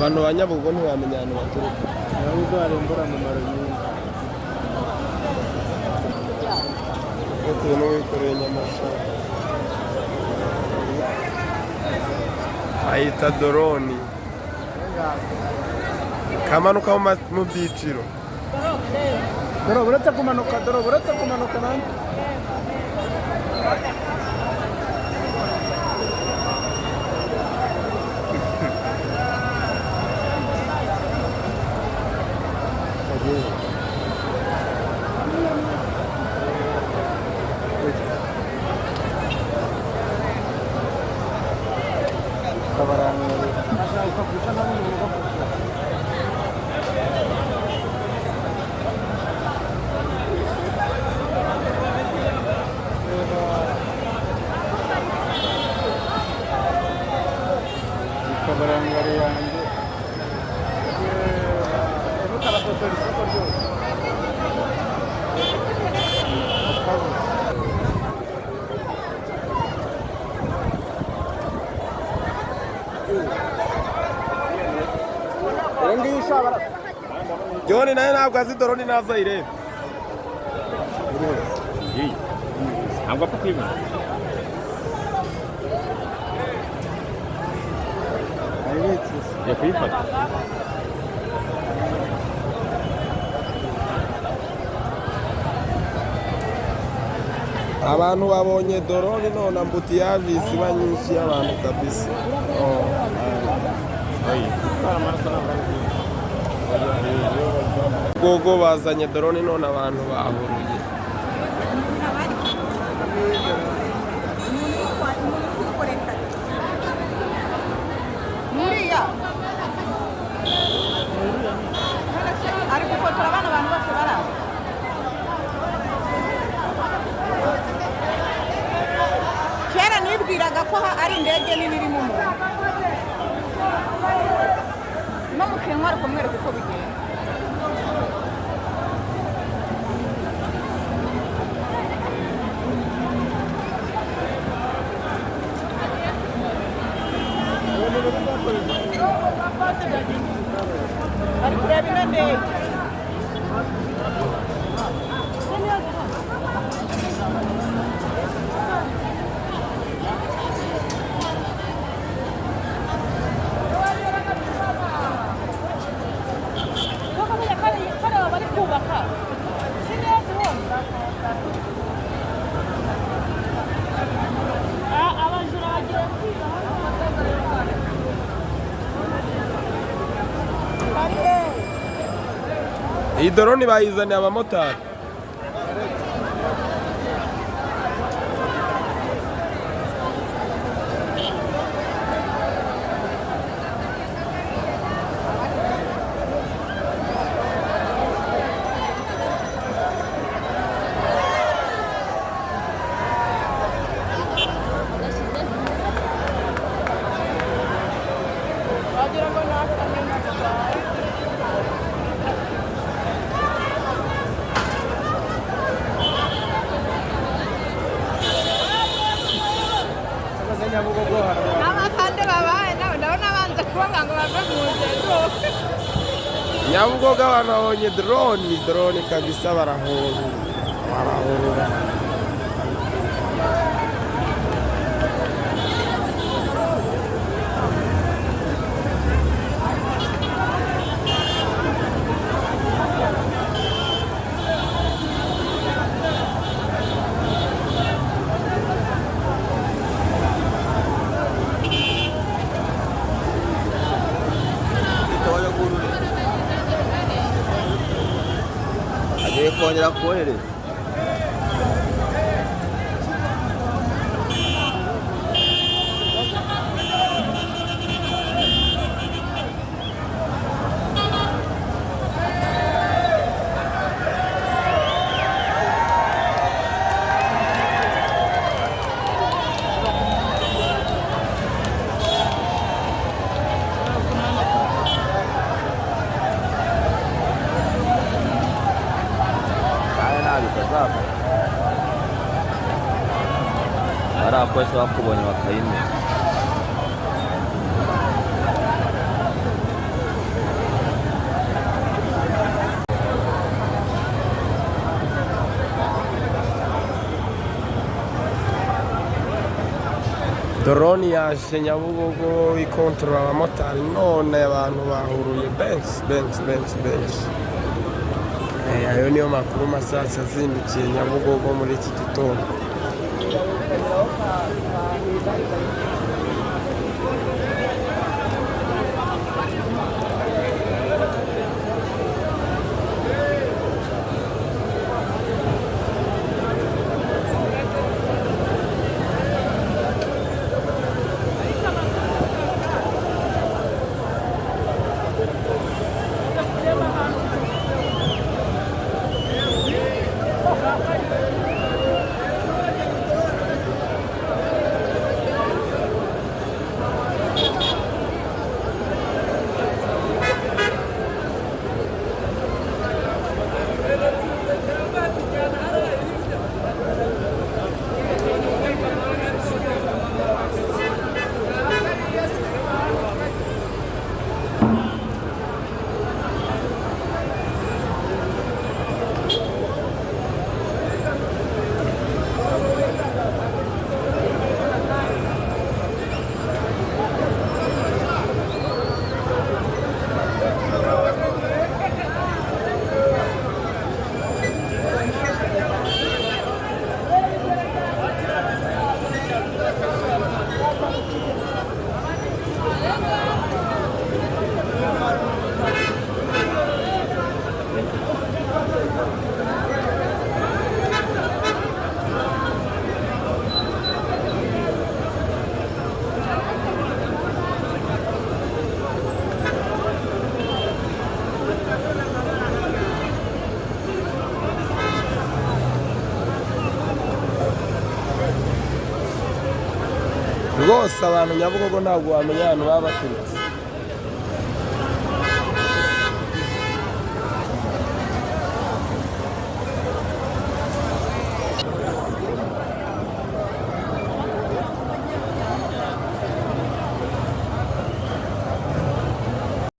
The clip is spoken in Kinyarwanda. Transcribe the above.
abantu ba Nyabugogo ntibamenya ahantu baturuka. Nyabugogo hari imburamumaro nyinshi. Bitewe n'uwikoreye Nyamasha. Ayita doroni. Kamanuka mu byiciro. Doro buretse kumanuka nanjye. Kabarangari yanjye karafotora isoko ryose. John nawe ntabwo azi doroni nazo ayireba. Ntabwo apfa kwibona. Ya kuyifata. Abantu babonye doroni none ambutiyaje iba nyinshi y'abantu kabisa. Gogo bazanye doroni none abantu bahuruye. Ari gufotora abana abantu bose baraho. Kera nibwiraga ko ari indege nini irimo umuntu. No mu kinwa ari kumwereka uko bigenda. Ari kureba ino ndege. Iyi doroni bayizaniye abamotari. N'abakande babaye nawe ndabona banze kubanga ngo bave mu nzego. Nyabugogo abantu babonye doroni kabisa barahurura. Agiye kongera kohereza. Barakoze bakubonye bakayimenya. Drone yaje Nyabugogo ikontorora abamotari none abantu bahuruye benshi. Ayo niyo makuru masasa azindukiye Nyabugogo muri iki gitondo. Rwose abantu Nyabugogo ntabwo wamenya ahantu baba baturutse.